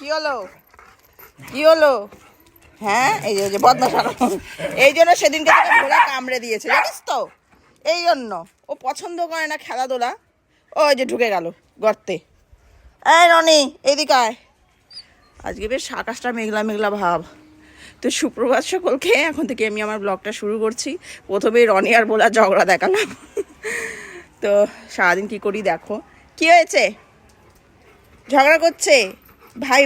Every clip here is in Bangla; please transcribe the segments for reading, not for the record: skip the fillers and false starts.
কি হলো কি হলো? হ্যাঁ এই যে বদমাশ এই জন্য সেদিনকে তোকে ঘোড়া কামড়ে দিয়েছে জানিস তো, এই জন্য ও পছন্দ করে না খেলাধুলা। ওই যে ঢুকে গেল গর্তে। এই রনি এদিকে আয়। আজকে বেশ আকাশটা মেঘলা মেঘলা ভাব। তো সুপ্রভাত সকলকে, এখন থেকে আমি আমার ব্লগটা শুরু করছি। প্রথমেই রনি আর বলা ঝগড়া দেখালাম। তো সারাদিন কি করি দেখো। কি হয়েছে? ঝগড়া করছে ভাই?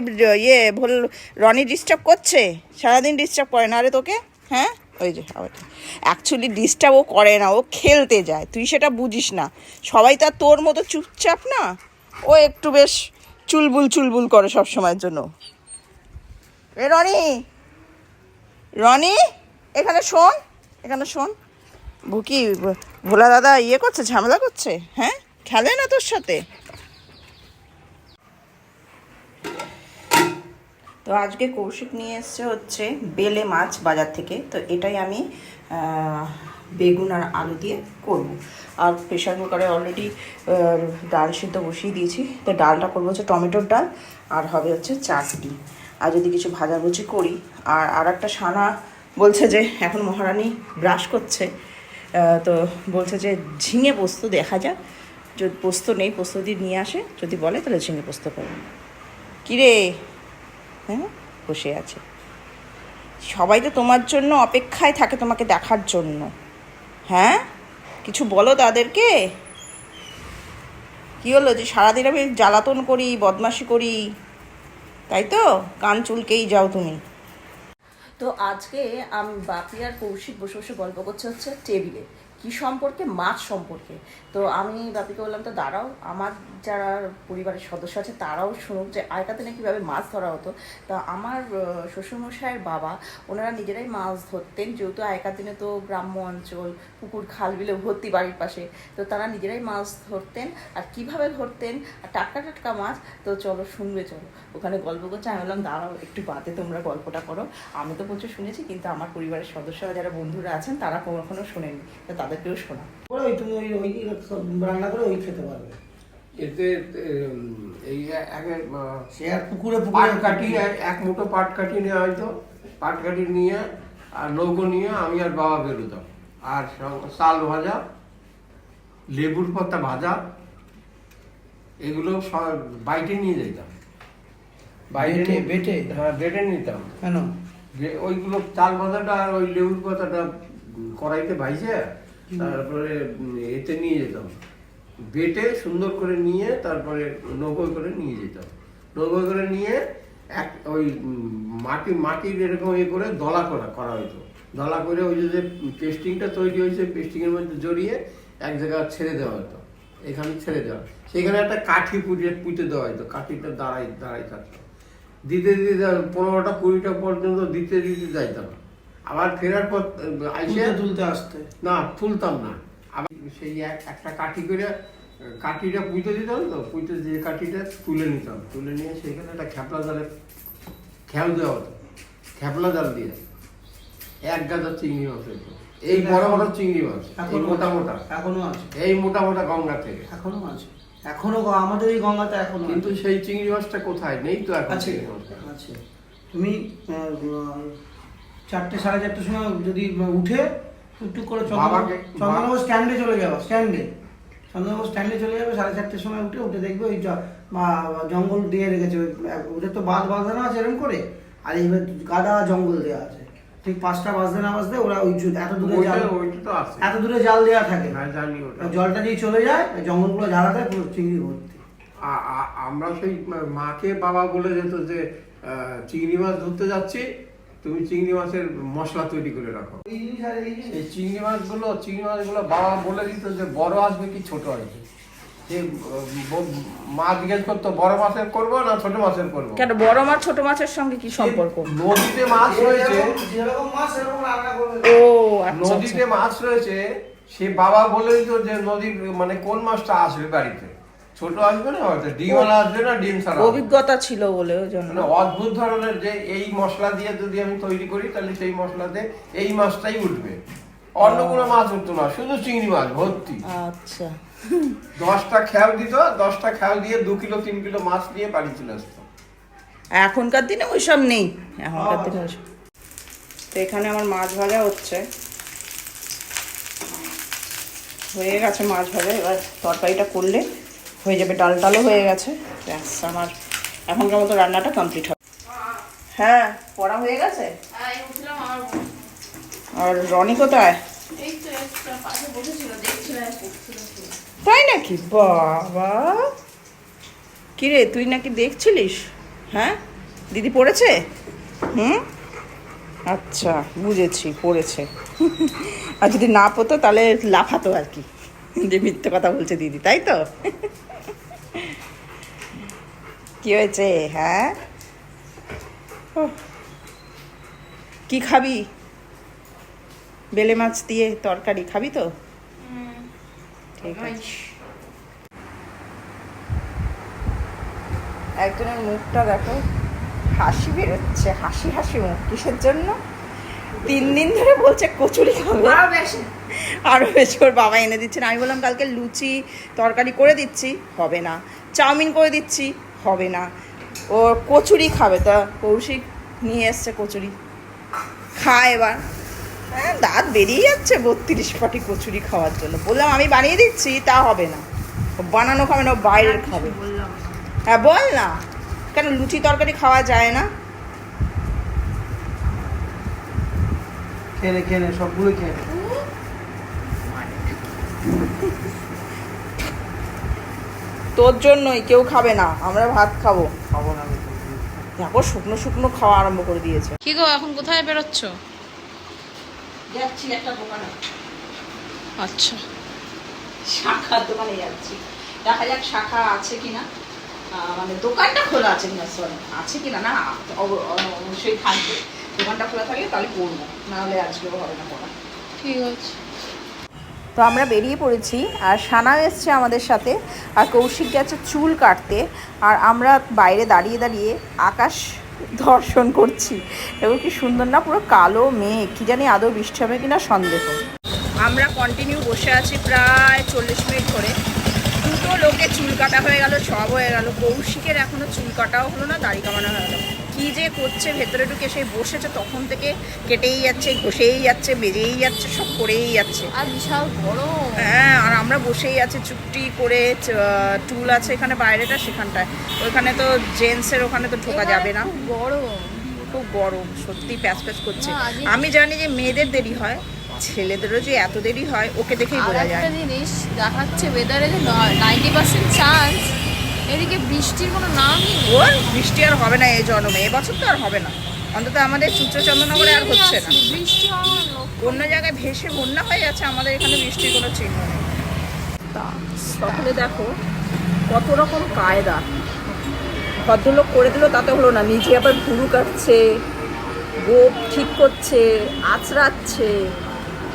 রনি ডিস্টার্ব করছে? সারাদিন ডিস্টার্ব করে না রে তোকে? হ্যাঁ ওই যে অ্যাকচুয়ালি ডিস্টার্বও করে না, ও খেলতে যায়, তুই সেটা বুঝিস না। সবাই তো আর তোর মতো চুপচাপ না, ও একটু বেশ চুলবুল চুলবুল করে সব সময়ের জন্য। এ রনি, রনি এখানে শোন, এখানে শোন। বুকি ভোলা দাদা ইয়ে করছে, ঝামেলা করছে। হ্যাঁ খেলে না তোর সাথে? তো আজকে কৌশিক নিয়ে এসছে হচ্ছে বেলে মাছ বাজার থেকে। তো এটাই আমি বেগুন আর আলু দিয়ে করব। আর প্রেশার কুকারে অলরেডি ডাল সিদ্ধ বসিয়ে দিয়েছি। তো ডালটা করবো হচ্ছে টমেটোর ডাল, আর হবে হচ্ছে চাটনি, আর যদি কিছু ভাজাভুজি করি। আর একটা সানা বলছে যে এখন মহারানী ব্রাশ করছে, তো বলছে যে ঝিঙে পোস্ত দেখা যাক, যদি পোস্ত নেই পোস্ত দিয়ে নিয়ে আসে, যদি বলে তাহলে ঝিঙে পোস্ত করবো। কিরে? হ্যাঁ বসে আছে। সবাই তো তোমার জন্য অপেক্ষায় থাকে, তোমাকে দেখার জন্য। হ্যাঁ কিছু বলো তাদেরকে। কি হলো যে সারাদিন আমি জ্বালাতন করি, বদমাশি করি, তাই তো? কান চুলকেই যাও তুমি। তো আজকে আমি বাপি আর কৌশিক বসে বসে গল্প করছে হচ্ছে টেবিলে, কি সম্পর্কে? মাছ সম্পর্কে। তো আমি বাপিকে বললাম তো দাঁড়াও, আমার যারা পরিবারের সদস্য আছে তারাও শুনুক যে আগেকার দিনে কীভাবে মাছ ধরা হতো। তা আমার শ্বশুরমশাইয়ের বাবা ওনারা নিজেরাই মাছ ধরতেন, যেহেতু আগেকার দিনে তো গ্রাম্য অঞ্চল, পুকুর খাল বিলে ভর্তি বাড়ির পাশে, তো তারা নিজেরাই মাছ ধরতেন। আর কীভাবে ধরতেন, আর টাটকা টাটকা মাছ। তো চলো শুনবে, চলো। ওখানে গল্প করছে, আমি বললাম দাঁড়াও একটু বাদে তোমরা গল্পটা করো। আমি তো প্রচুর শুনেছি, কিন্তু আমার পরিবারের সদস্যরা যারা বন্ধুরা আছেন তারা কখনো শোনেনি, তো তাদেরকেও শোনা। তুমি ওই রান্না করে ওই খেতে পারবে। এতে এই সে আর পুকুরে পাট কাটিয়ে এক মুঠো পাট কাটিয়ে নেওয়া হয়তো, পাট কাটিয়ে নিয়ে আর নৌকো নিয়ে আমি আর বাবা বেরোতাম। আর চাল ভাজা, লেবুর পাতা ভাজা, এগুলো সব বাইটে নিয়ে যেতাম। বেটে বেটে হ্যাঁ বেটে নিতাম। কেন? ওইগুলো চাল ভাজাটা আর ওই লেবুর পাতাটা কড়াইতে ভাইজে তারপরে এতে নিয়ে যেতাম, বেটে সুন্দর করে নিয়ে তারপরে নৌকোয় করে নিয়ে যেতাম। নৌকোয় করে নিয়ে ওই মাটির এরকম করে দলা করা হতো। দলা করে ওই যে পেস্টিংটা তৈরি হয়েছে, পেস্টিংয়ের মধ্যে জড়িয়ে এক জায়গায় ছেড়ে দেওয়া হতো, এখানে ছেড়ে দেওয়া, সেখানে একটা কাঠি পুঁতে দেওয়া হতো, কাঠিটা দাঁড়াই থাকতো। দিতে 15টা 20টা পর্যন্ত দিতে যাইতাম। আবার ফেরার পর তুলতে আসতে না, তুলতাম না। আবার সেই একটা কাঠি করে কাঠিটা পুঁতে দিতাম, তো পুঁতে যে কাঠিটা তুলে নিতাম, তুলে নিয়ে সেখানে একটা খেপলা জালে খেয়াল দেওয়া হতো। খেপলা জাল দিয়ে এক গাদা চিংড়ি মাছ হতো, এই বড় বড় চিংড়ি মাছ, এই মোটা মোটা এখনো আছে, এই মোটা মোটা গঙ্গা থেকে এখনো আছে, এখনো আমাদের এই গঙ্গাতে এখনো। কিন্তু সেই চিংড়ি মাছটা কোথায়? নেই তো এখন। আছে আছে। তুমি 4টে 4:30টার সময় যদি উঠে টুকটুক করে চন্দননগর স্ট্যান্ডে চলে যাবো, চন্দননগর স্ট্যান্ডে চলে যাবে 4:30টার সময় উঠে দেখবে ওই জঙ্গল দিয়ে রেখেছে। ওদের তো বাঁধানো আছে এরকম করে, আর এইবার গাদা জঙ্গল দেওয়া আছে। ঠিক 5টা বাজতে না বাজতে ওরা ওই এত দূরে জাল দেওয়া থাকে, জলটা দিয়ে চলে যায়, জঙ্গলগুলো ঝাড়া দেয়, পুরো চিংড়ি ভর্তি। আমরা সেই মাকে বাবা বলে যেত যে চিংড়ি মাছ ধরতে যাচ্ছি, তুমি চিংড়ি মাছের মশলা তৈরি করে রাখো। এই চিংড়ি মাছগুলো বাবা বলে দিত যে বড় আসবে কি ছোট আসবে। যে মা জিজ্ঞেস করতো বড় মাছের করবো না ছোট মাছের করবো। কেন বড় মাছ ছোট মাছের সঙ্গে কি সম্পর্ক? নদীতে মাছ রয়েছে, ও নদীতে মাছ রয়েছে, সে বাবা বলে দিত যে নদীর মানে কোন মাছটা আসবে বাড়িতে, ছোট আসবে না হয়তো ডিমওয়ালা আসবে না ডিম ছাড়া। অভিজ্ঞতা ছিল বলে ওই জন্য। অদ্ভুত ধরনের যে এই মশলা দিয়ে যদি আমি তৈরি করি তাহলে সেই মশলাতে এই মাছটাই উঠবে, অন্য কোনো মাছ উঠতো না, শুধু চিংড়ি মাছ ভর্তি। আচ্ছা 10টা খেয়াল দিত, 10টা খেয়াল দিয়ে 2 কিলো 3 কিলো মাছ নিয়ে বাড়ি চলে আসতো। এখনকার দিনে ওইসব নেই, এখনকার দিনে ওইসব। তো এখানে আমার মাছ ভাজা হচ্ছে, হয়ে গেছে মাছ ভাজা। এবার তরকারিটা করলে হয়ে যাবে, ডাল টালও হয়ে গেছে, ব্যাস আমার এখনকার মতো রান্নাটা কমপ্লিট হবে। হ্যাঁ, পড়া হয়ে গেছে। আর রনি কোথায়? তাই নাকি? বাবা, কিরে তুই নাকি দেখছিলিস? হ্যাঁ, দিদি পড়েছে? হুম, আচ্ছা বুঝেছি, পড়েছে। আর যদি না পড়তো তাহলে লাফাতো আর কি, যে মিথ্যে কথা বলছে দিদি, তাই তো? কি হয়েছে? হ্যাঁ, কি খাবি? বেলে মাছ দিয়ে তরকারি খাবি তো? ঠিক আছে। একজনের মুখটা দেখো, হাসি বেরোচ্ছে, হাসি হাসি মুখ। কিসের জন্য? 3 দিন ধরে বলছে কচুরি খাবে, আরো বেশি ওর বাবা এনে দিচ্ছেন। আমি বললাম কালকে লুচি তরকারি করে দিচ্ছি, হবে না। চাউমিন করে দিচ্ছি, হবে না। ও কচুরি খাবে, তা কৌশিক নিয়ে এসছে কচুরি, খা এবার। হ্যাঁ, দাঁত বেরিয়ে যাচ্ছে 32 পাটি কচুরি খাওয়ার জন্য। বললাম আমি বানিয়ে দিচ্ছি, তা হবে না, ও বানানো খাবে না, ও বাইরের খাবে। হ্যাঁ বল না, কেন লুচি তরকারি খাওয়া যায় না? খেয়ে নে সবগুলো খেয়ে নে। তোর জন্যই, কেউ খাবে না, আমরা ভাত খাবো। খাবো না আমি। দেখো শুকনো শুকনো খাওয়া আরম্ভ করে দিয়েছে। কি গো, এখন কোথায় বেরোচ্ছ? যাচ্ছি একটা দোকানে, আচ্ছা, শাখার দোকানে যাচ্ছি। দেখা যাক শাখা আছে কিনা, মানে দোকানটা খোলা আছে কিনা, সরি আছে কিনা, না অবশ্যই থাকবে। দোকানটা খোলা থাকলে তাহলে পড়বো, নাহলে আজকেও হবে না পড়া। ঠিক আছে। তো আমরা বেরিয়ে পড়েছি, আর সানাও এসছে আমাদের সাথে, আর কৌশিক গেছে চুল কাটতে, আর আমরা বাইরে দাঁড়িয়ে দাঁড়িয়ে আকাশ দর্শন করছি। এবং কি সুন্দর না, পুরো কালো মেঘ, কি জানি আদৌ বৃষ্টি হবে কিনা সন্দেহ। আমরা কন্টিনিউ বসে আছি প্রায় 40 মিনিট ধরে। 2টো লোকের চুল কাটা হয়ে গেল, সব হয়ে গেল, কৌশিকের এখনো চুল কাটাও হলো না, দাড়ি কামানো হয়ে গেল। কী যে করছে, ভেতরে ঢুকে সেই বসেছে তখন থেকে, কেটেই যাচ্ছে, ঘষেই যাচ্ছে, বেজেই যাচ্ছে, সব করেই যাচ্ছে। আর বিশাল বড়। হ্যাঁ, আর আমরা বসেই আছি চুপটি করে। টুল আছে এখানে বাইরেটা, সেখানটায়। ওইখানে তো জেন্টসের ওখানে তো ঢোকা যাবে না, গরম, খুব গরম, সত্যি প্যাচ প্যাচ করছে। না, আজকে- আমি জানি যে মেয়েদের দেরি হয়, ছেলেদেরও যে এত দেরি হয় ওকে দেখেই আর বোঝা যায়। একটা জিনিস দেখাচ্ছে ওয়েদারে যে 90% চান্স, এদিকে বৃষ্টির কোনো নামই নেই। ওর বৃষ্টি আর হবে না এই জন্মে, এবছর তো আর হবে না, অন্তত আমাদের চন্দ্রনগরে আর হচ্ছে না। বৃষ্টি হওয়ার লোক। অন্য জায়গায় ভেসে বন্যা হয়ে যাচ্ছে, আমাদের এখানে বৃষ্টির কোনো চিহ্ন নেই। তা সকলে দেখো কত রকম কায়দা ভদ্রলোক করে দিল, তাতে হলো না, নিজে আবার ভুরু কাটছে, গোপ ঠিক করছে, আঁচড়াচ্ছে।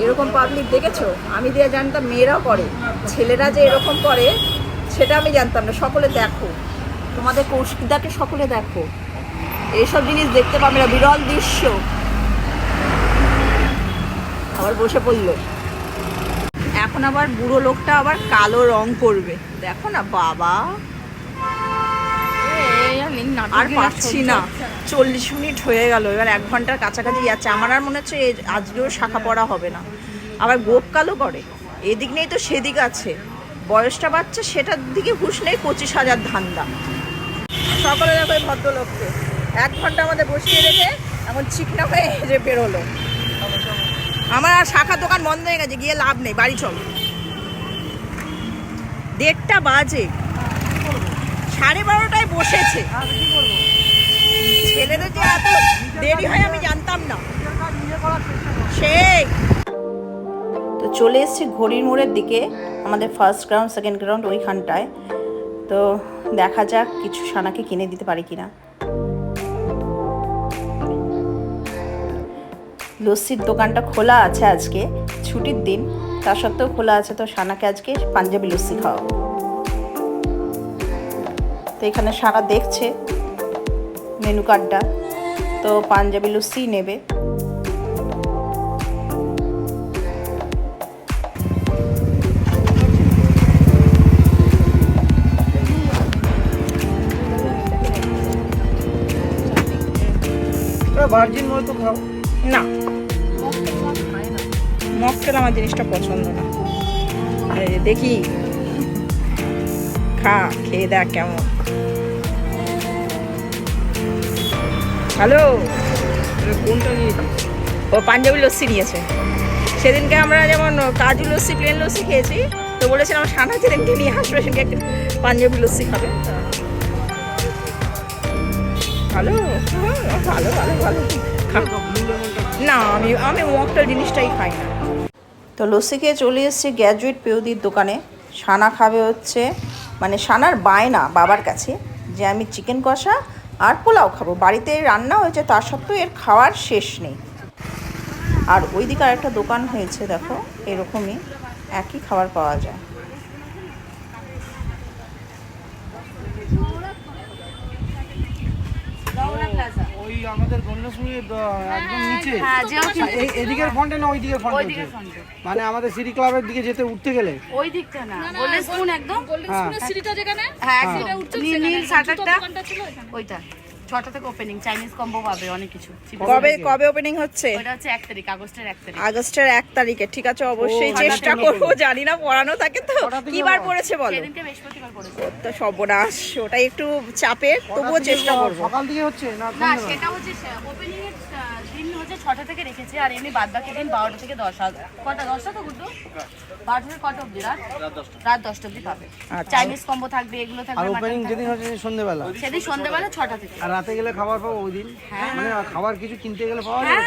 এরকম পাবলিক দেখেছো? আমি দিয়ে জানতাম মেয়েরাও করে, ছেলেরা যে এরকম করে সেটা আমি জানতাম না। সকলে দেখো, তোমাদের কৌশিকদাকে সকলে দেখো, এইসব জিনিস দেখতে পাবে না, বিরল দৃশ্য। আবার বসে পড়লো, এখন আবার বুড়ো লোকটা আবার কালো রং করবে, দেখো না বাবা। আর পাচ্ছি না, 40 মিনিট হয়ে গেল, এবার 1 ঘন্টার কাছাকাছি যাচ্ছে। আমার আর মনে হচ্ছে আজকেও শাখা পড়া হবে না। আবার গোপ কালো করে, এদিক নেই তো সেদিক আছে, বয়সটা বাচ্চা সেটার দিকে হুঁশ নেই, 25,000 ধান্দা। সকালে দেখো এই ভদ্রলোককে 1 ঘন্টা আমাদের বসিয়ে রেখে এখন চিকনা হয়ে যে বেরোলো। আমার আর শাখার দোকান বন্ধ হয়ে গেছে, গিয়ে লাভ নেই, বাড়ি চল। 1:30 বাজে, 12:30টায় বসেছে। ছেলেদের যে এত দেরি হয় আমি জানতাম না। সেই তো চলে এসেছি ঘড়ির মোড়ের দিকে, আমাদের ফার্স্ট গ্রাউন্ড সেকেন্ড গ্রাউন্ড ওইখানটায়। তো দেখা যাক কিছু সানাকে কিনে দিতে পারি কিনা। লস্যির দোকানটা খোলা আছে, আজকে ছুটির দিন, তা সত্ত্বেও খোলা আছে। তো সানাকে আজকে পাঞ্জাবি লস্যি খাওয়াবো। তো এখানে সানা দেখছে মেনু কার্ডটা, তো পাঞ্জাবি লস্যি নেবে। ভার্জিন মতো খাও। না, মকটেল আমার জিনিসটা পছন্দ না। এই যে দেখি, খেয়ে দেখ কেমন। হ্যালো, কোনটা নিয়েছি? ও পাঞ্জাবি লস্যি নিয়েছে। সেদিনকে আমরা যেমন কাজু লস্যি, প্লেন লস্যি খেয়েছি, তো বলেছিলাম সানা যেদিনকে নিয়ে আসবে সেদিনকে একটা পাঞ্জাবি লস্যি খাবে। ভালো ভালো ভালো ভালো। না, আমি মকটেল জিনিসটাই খাই না। তো লস্যি খেয়ে চলে এসেছি গ্র্যাজুয়েট পেউদির দোকানে। সানা খাবে হচ্ছে, মানে সানার বায়না বাবার কাছে যে আমি চিকেন কষা আর পোলাও খাবো। বাড়িতে রান্না হয়েছে, তা সত্ত্বেও এর খাওয়ার শেষ নেই। আর ওইদিকে আর একটা দোকান হয়েছে, দেখো এরকমই একই খাবার পাওয়া যায়। ওই আমাদের গণেশপুরের একদম নিচে, এদিকের ফ্রন্টে না ওই দিকের ফ্রন্টে, মানে আমাদের সিটি ক্লাবের দিকে যেতে উঠতে গেলে ওই দিকটা না, গোল্ডেন স্পুন একদম, সিঁড়িটা যেখানে হ্যাঁ একদম নীল শাটারটা ওইটা। 6টা থেকে ওপেনিং, চাইনিজ কম্বো পাবে অনেক কিছু। কবে ওপেনিং হচ্ছে? ওটা হচ্ছে 1 তারিখ, আগস্টের 1 তারিখ। আগস্টের 1 তারিখে, ঠিক আছে, অবশ্যই চেষ্টা করবো। জানি না পড়ানো থাকে তো। কি বার পড়েছে বলো? সেদিনকে বৃহস্পতিবার পড়েছে। তো সর্বনাশ, ওটা একটু চাপের, তবুও চেষ্টা করবো। সকাল দিকে হচ্ছে না? না, সেটা হচ্ছে ওপেনিং এর দিন হচ্ছে 6টা থেকে রেখেছে, আর এমনি বাদ বাকি দিন 12টা থেকে 10টা। কটা 10টা তো গুড্ডু? 12টা থেকে কটা অবধি? রাত 10টা অবধি পাবে। চাইনিজ কম্বো থাকবে, এগুলো আর থাকবে। ওপেনিং যেদিন হচ্ছে সন্ধ্যেবেলা, সেদিন সন্ধ্যাবেলা 6টা থেকে। আর রাতে গেলে খাবার পাবো ওই দিন? মানে খাবার কিছু কিনতে গেলে পাওয়া যাবে?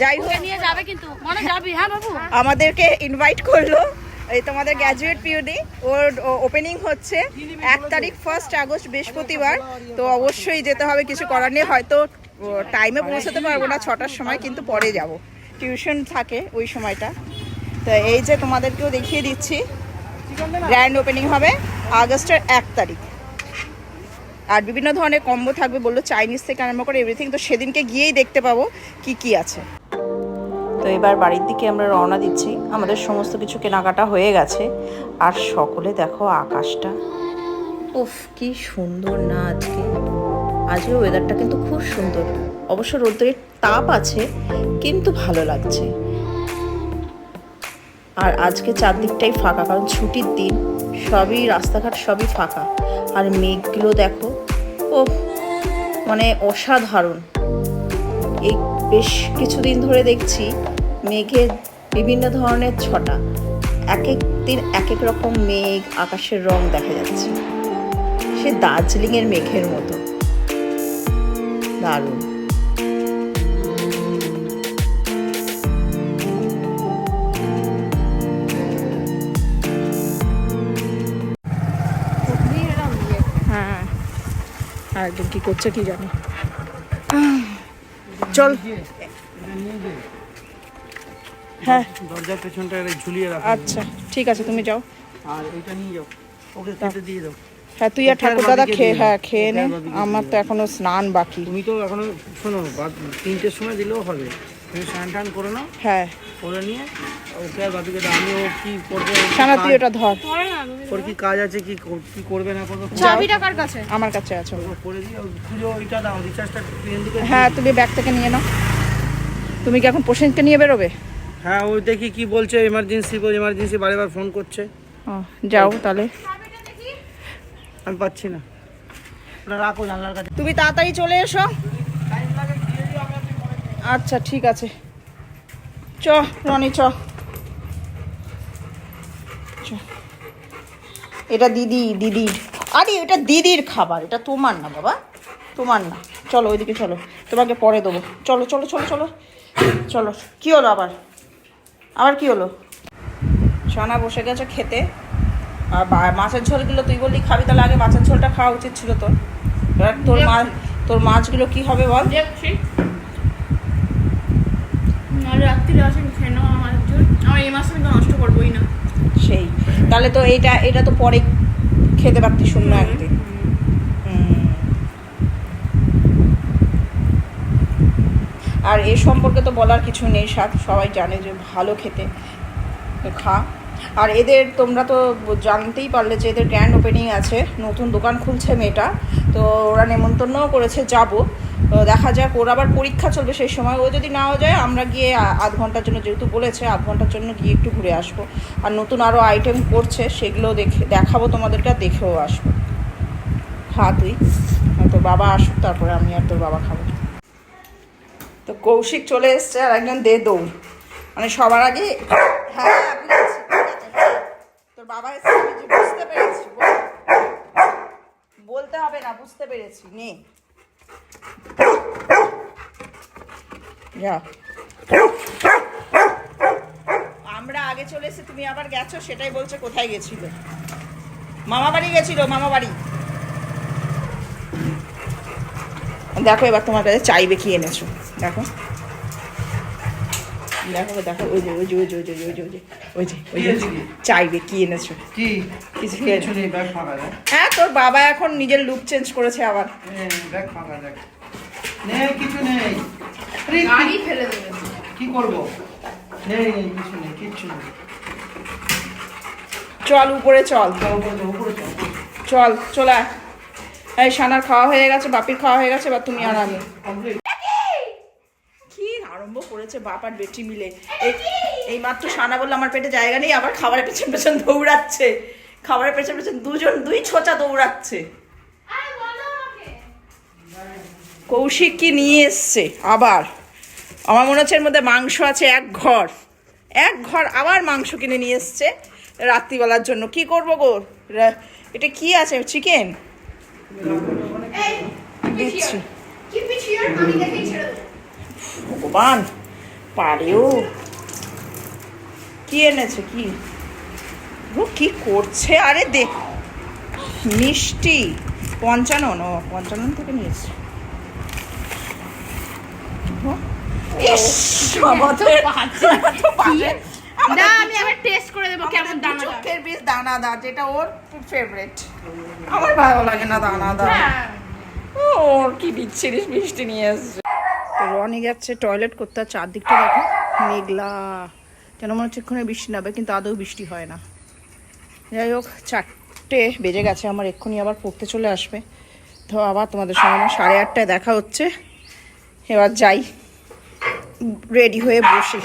যাই হোক, নিয়ে যাবে কিন্তু মনে যাবি? হ্যাঁ বাবু, আমাদেরকে ইনভাইট করলো এই তোমাদের গ্র্যাজুয়েট পিউডি। ওর ওপেনিং হচ্ছে 1 তারিখ 1 আগস্ট বৃহস্পতিবার। তো অবশ্যই যেতে হবে, কিছু করার নেই। হয়তো টাইমে পৌঁছাতে পারবো না 6টার সময়, কিন্তু পরে যাব, টিউশন থাকে ওই সময়টা। তো এই যে তোমাদেরকেও দেখিয়ে দিচ্ছি, গ্র্যান্ড ওপেনিং হবে আগস্টের 1 তারিখ। আর বিভিন্ন ধরনের কম্বো থাকবে, বললো চাইনিজ থেকে আরম্ভ করে এভরিথিং। তো সেদিনকে গিয়েই দেখতে পাবো কি কি আছে। তো এবার বাড়ির দিকে আমরা রওনা দিচ্ছি। আমাদের সমস্ত কিছু কেনাকাটা হয়ে গেছে। আর সকলে দেখো আকাশটা, উফ কি সুন্দর না আজকে। আজকে ওয়েদারটা কিন্তু খুব সুন্দর। অবশ্য রোদ্রের তাপ আছে, কিন্তু ভালো লাগছে। আর আজকে চারদিকটাই ফাঁকা, কারণ ছুটির দিন, সবই রাস্তাঘাট সবই ফাঁকা। আর মেঘগুলো দেখো, ও মানে অসাধারণ। এই বেশ কিছুদিন ধরে দেখছি মেঘের বিভিন্ন ধরনের ছটা, এক এক দিন এক এক রকম মেঘ, আকাশের রং দেখা যাচ্ছে, সে দার্জিলিংয়ের মেঘের মতো দারুণ। হ্যাঁ, আর একদম কি করছে কি জানি। চল, হ্যাঁ দরজার পেছনটা ঝুলিয়ে রাখো। আচ্ছা ঠিক আছে, তুমি যাও। আর এটা নিয়ে যাও, ওকে খেতে দিয়ে দাও। হ্যাঁ তুই আর ঠাকুর দাদা খেয়ে নে, আমার তো এখনো স্নান বাকি। তুমি তো এখনো শোনো, 3টের সময় দিলেও হবে। তুমি স্নান টান করে নাও, হ্যাঁ করে নিয়ে ওকে আর বাপিকে দাও। আমি ও কি করবে, সানা তুই ওটা ধর। ওর কি কাজ আছে, কি করবে না করবে চাবিটা কার কাছে? আমার কাছে আছে। ও করে দিয়ে পুজো ওইটা দাও, রিচার্জটা পেন দিকে। হ্যাঁ তুমি ব্যাগ থেকে নিয়ে নাও। তুমি কি এখন পেশেন্টকে নিয়ে বেরোবে? হ্যাঁ ওই দেখি কি বলছে, এমার্জেন্সি বারেবার ফোন করছে। ও যাও তাহলে। আমি পাচ্ছি না, ওটা রাখো জানলার কাছে। তুমি তাড়াতাড়ি চলে এসো। আচ্ছা ঠিক আছে, চ রনি চ। এটা দিদির। আরে এটা দিদির খাবার, এটা তোমার না বাবা, তোমার না। চলো ওইদিকে চলো, তোমাকে পরে দেবো। চলো চলো চলো চলো চলো। কি হলো আবার কি হলো? সোনা বসে গেছে খেতে। আর মাছের ঝোলগুলো তুই বললি খাবি, তাহলে আগে মাছের ঝোলটা খাওয়া উচিত ছিল তোর। এবার তোর মাছগুলো কি হবে বল? দেখছি রাত্রিরে আসে খেয়ে নেওয়া আমার ঝোল। আমার এই মাসে কিন্তু নষ্ট করবোই না। সেই তাহলে তো এটা তো পরে খেতে পারতি শূন্য একদিন। আর এ সম্পর্কে তো বলার কিছু নেই, সবাই জানে যে ভালো খেতে, খা। আর এদের তোমরা তো জানতেই পারলে যে এদের গ্র্যান্ড ওপেনিং আছে, নতুন দোকান খুলছে মেয়েটা। তো ওরা নেমন্তন্নও করেছে, যাব। তো দেখা যাক, ওর আবার পরীক্ষা চলবে সেই সময়। ও যদি নাও যায় আমরা গিয়ে আধ ঘন্টার জন্য, যেহেতু বলেছে আধ ঘন্টার জন্য গিয়ে একটু ঘুরে আসবো। আর নতুন আরও আইটেম করছে, সেগুলো দেখাবো তোমাদেরকে, আর দেখেও আসবো। খা তুই, তোর বাবা আসুক, তারপরে আমি আর তোর বাবা খাবো। তো কৌশিক চলে এসছে, আর একজন দে দৌড়, মানে সবার আগে। হ্যাঁ বুঝেছি, তোর বাবা এসছে, আমি বুঝতে পেরেছি, বলতে হবে না, বুঝতে পেরেছি। নে যা, আমরা আগে চলে এসে তুমি আবার গেছো, সেটাই বলছে। কোথায় গেছিল? মামা বাড়ি গেছিল, মামা বাড়ি। দেখো এবার তোমার কাছে চাইবে কি এনেছো, দেখো দেখো দেখো, ওই যে ওই যে ওই যে ওই যে ওই যে ওই যে ওই যে ওই যে চাইবে কি এনেছো। কি কিছু কিছু নেই, ব্যাগ ফাঁকা দেখ। হ্যাঁ, তোর বাবা এখন নিজের লুক চেঞ্জ করেছে আবার। ব্যাগ ফাঁকা দেখ, নেই কিছু নেই। আরে গাড়ি ফেলে দেবে। কি করবো? নেই নেই কিছু নেই, কিচ্ছু নেই। চল উপরে চল, উপরে চল। চল চলে আয়। এই সানার খাওয়া হয়ে গেছে, বাপির খাওয়া হয়ে গেছে, এবার তুমি আর আমি। কি আরম্ভ করেছে বাপ আর বেটি মিলে। এই মাত্র সানা বললো আমার পেটে জায়গা নেই, আবার খাবারের পেছন পেছন দৌড়াচ্ছে। খাবারের পেছন পেছন দুই ছোচা দৌড়াচ্ছে। কৌশিক কি নিয়ে এসছে আবার? আমার মনে হচ্ছে এর মধ্যে মাংস আছে এক ঘর, আবার মাংস কিনে নিয়ে এসছে রাত্রিবেলার জন্য। কি করবো গো? এটা কি আছে? চিকেন দিচ্ছি। ভগবান পারেও। কি এনেছে? কি ও কি করছে? আরে দেখ, মিষ্টি 55 থেকে নিয়েছে। না আমি আবার টেস্ট করে দেবো কেমন দানাদার। চোখের বেশ দানাদার, যেটা ওর ফেভারিট। আমার ভালো লাগে না দানাদার। ওর কি বিচ্ছিরি মিষ্টি নিয়ে আসছে। তো রনি যাচ্ছে টয়লেট করতে, আর চারদিকটা দেখো মেঘলা, যেন মনে হচ্ছে এক্ষুনি বৃষ্টি নামবে, কিন্তু আদৌ বৃষ্টি হয় না। যাই হোক, 4টে বেজে গেছে আমার, এক্ষুনি আবার পড়তে চলে আসবে। তো আবার তোমাদের সঙ্গে আমার 8:30টায় দেখা হচ্ছে। এবার যাই, রেডি হয়ে বসি।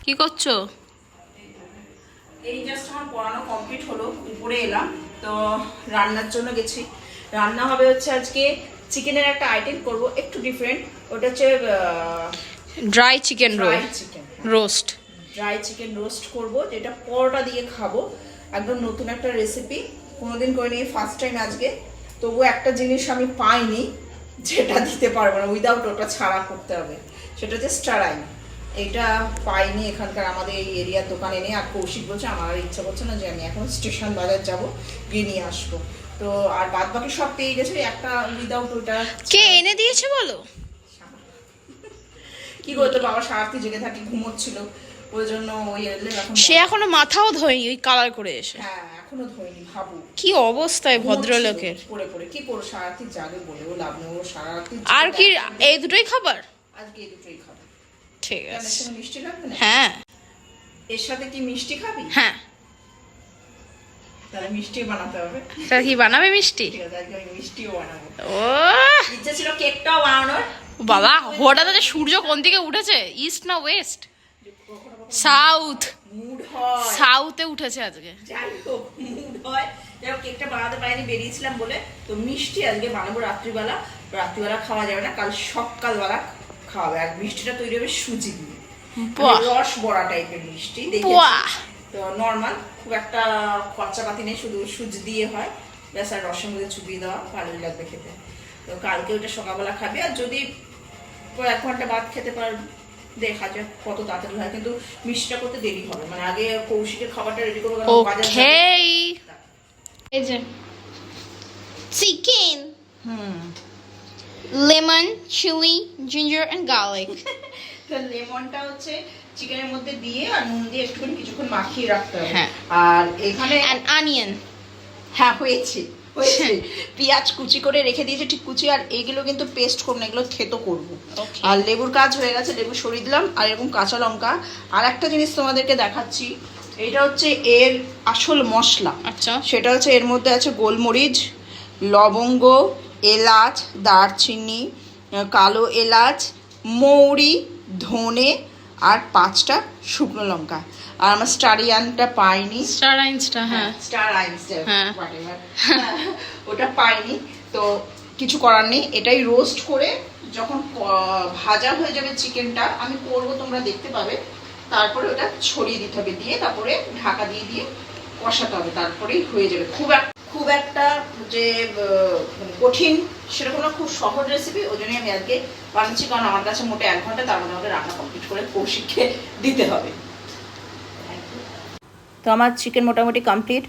কি করছো? এই জাস্ট আমার পড়ানো কমপ্লিট হলো, উপরে এলাম। তো রান্নার জন্য গেছি। রান্না হবে হচ্ছে আজকে চিকেনের একটা আইটেম করব, একটু ডিফারেন্ট। ওটা হচ্ছে dry chicken chicken roast. Dry chicken roast করব, যেটা পরোটা দিয়ে খাবো। একদম নতুন একটা রেসিপি, কোনোদিন করিনি, ফার্স্ট টাইম আজকে। তবুও একটা জিনিস আমি পাইনি যেটা দিতে পারবো না, উইদাউট ওটা ছাড়া করতে হবে। সেটা হচ্ছে স্টারাইন। এটা পাইনি এখানকার, আমাদের এই এরিয়ার দোকানে নেই। আর কৌশিক বলছে আমার আর ইচ্ছা করছে না যে আমি এখন স্টেশন বাজার যাবো, গিয়ে নিয়ে আসবো। তো আর বাদ বাকি সব পেয়ে গেছে, একটা উইদাউট ওটা। কে এনে দিয়েছে বলো? কি করতো বাবা, সারাতি জেগে থাকি, ঘুমোচ্ছিল, ওই জন্য ওই এলে এখন। সে এখনো মাথাও ধোয়নি ওই কালার করে এসে। হ্যাঁ এখনো ধোয়নি, ভাবু কি অবস্থায় ভদ্রলোকের। পরে পরে কি করো, সারাতি জাগে বলেও লাভ নেই, ও সারাতি। আর কি এই দুটোই খাবার? আজকে এই দুটোই খাবে। ঠিক কেন, এর আছে। সাথে মিষ্টি লাগবে না? হ্যাঁ এর সাথে কি মিষ্টি খাবি? হ্যাঁ। তাহলে মিষ্টি বানাতে হবে। তা কি বানাবে মিষ্টি? ঠিক আছে, আজকে আমি মিষ্টিও বানাবো। ও ইচ্ছে ছিল কেকটাও বানানোর। বাবা, হঠাৎ সূর্য কোন দিকে উঠেছে? ইস্ট না ওয়েস্ট? সাউথ। মুড হয়, সাউথে উঠেছে আজকে। যাই হোক মুড হয়। যাই হোক, কেকটা বানাতে পারিনি, বেরিয়েছিলাম বলে। তো মিষ্টি আজকে বানাবো রাত্রিবেলা। রাত্রিবেলা খাওয়া যাবে না, কাল সকালবেলা খাওয়াবে। আর মিষ্টিটা তৈরি হবে সুজি দিয়ে, বাহ। রস বড়া টাইপের মিষ্টি দেখেছি। বাহ। তো নর্মাল, খুব একটা খরচাপাতি নেই, শুধু সুজি দিয়ে হয়, ব্যাস। আর রসের মধ্যে চুবিয়ে দেওয়া, ভালোই লাগবে খেতে। তো কালকে ওইটা সকালবেলা খাবে। আর যদি 1 ঘন্টা বাদ খেতে পার, দেখা যাক কত তাড়াতাড়ি হয়। কিন্তু মিষ্টিটা করতে দেরি হবে, মানে আগে কৌশিকের খাবারটা রেডি করবো, কারণ বাজার যাবে। ওকে। এই যে chicken, lemon, chilli, ginger and garlic. তো লেমনটা হচ্ছে চিকেনের মধ্যে দিয়ে আর নুন দিয়ে একটুখানি কিছুক্ষণ মাখিয়ে রাখতে হবে। হ্যাঁ। আর এখানে এন্ড অনিয়ন। হ্যাঁ হয়েছে। পেঁয়াজ কুচি করে রেখে দিয়েছে, ঠিক কুচি। আর এগুলো কিন্তু পেস্ট করবো না, এগুলো থেতো করবো। Okay. আর লেবুর কাজ হয়ে গেছে, লেবু সরিয়ে দিলাম। আর এরকম কাঁচা লঙ্কা। আর একটা জিনিস তোমাদেরকে দেখাচ্ছি, এটা হচ্ছে এর আসল মশলা। আচ্ছা সেটা হচ্ছে এর মধ্যে আছে গোলমরিচ, লবঙ্গ, এলাচ, দারচিনি, কালো এলাচ, মৌরি, ধনে আর 5টা শুকনো লঙ্কা। আর আমার স্টারিয়ানটা পাইনি, স্টার আইন্সটা, হ্যাঁ স্টার আইন্স হ্যাঁ। ওটা পাইনি। তো কিছু করার নেই, এটাই রোস্ট করে যখন ভাজা হয়ে যাবে চিকেনটা, আমি করবো তোমরা দেখতে পাবে, তারপরে ওটা ছড়িয়ে দিতে হবে, দিয়ে তারপরে ঢাকা দিয়ে দিয়ে কষাতে হবে, তারপরেই হয়ে যাবে। খুব একটা যে মানে কঠিন সেরকম না, খুব সহজ রেসিপি। ওই জন্যই আমি আজকে বানাচ্ছি, কারণ আমার কাছে মোটে 1 ঘন্টা, তার মধ্যে আমাকে রান্না কমপ্লিট করে কৌশিককে দিতে হবে। তো আমার চিকেন মোটামুটি কমপ্লিট।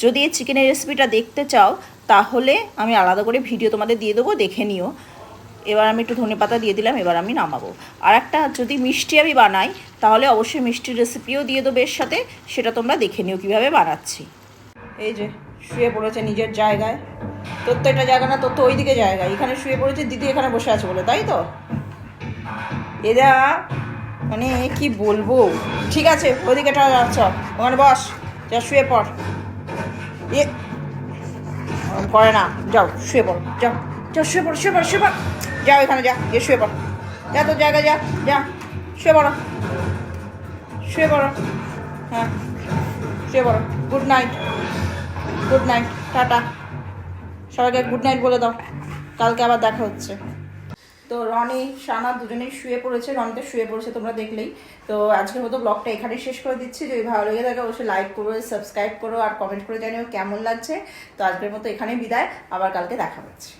যদি এই চিকেনের রেসিপিটা দেখতে চাও তাহলে আমি আলাদা করে ভিডিও তোমাদের দিয়ে দেবো, দেখে নিও। এবার আমি একটু ধনেপাতা দিয়ে দিলাম, এবার আমি নামাবো। আর একটা যদি মিষ্টি আমি বানাই তাহলে অবশ্যই মিষ্টির রেসিপিও দিয়ে দেবো এর সাথে, সেটা তোমরা দেখে নিও কীভাবে বানাচ্ছি। এই যে শুয়ে পড়েছে নিজের জায়গায়, তোর তো এটা জায়গা না, তোর তো ওইদিকে জায়গা, এখানে শুয়ে পড়েছে, দিদি এখানে বসে আছে বলে, তাই তো? এরা মানে কি বলবো। ঠিক আছে, ওইদিকে চ, ওখানে বস, যা শুয়ে পড়। এ করে না, যাও শুয়ে পড়ো, যাও যাও শুয়ে পড়ো, শুয়ে পড়ো, শুয়ে পড়ো, যাও এখানে যা, গিয়ে শুয়ে পড়ো, যা তোর জায়গা, যা যা শুয়ে পড়ো, শুয়ে পড়ো, হ্যাঁ শুয়ে পড়ো। Good night, good night, tata, সবাইকে গুড নাইট বলে দাও, কালকে আবার দেখা হচ্ছে। তো রনি সানা দুজনেই শুয়ে পড়েছে, রনিতে শুয়ে পড়েছে তোমরা দেখলেই। তো আজকের মতো ব্লগটা এখানে শেষ করে দিচ্ছি। যদি ভালো লেগে থাকে অবশ্যই লাইক করো, সাবস্ক্রাইব করো আর কমেন্ট করে জানিও কেমন লাগছে। তো আজকের মতো এখানেই বিদায়, আবার কালকে দেখা হচ্ছে।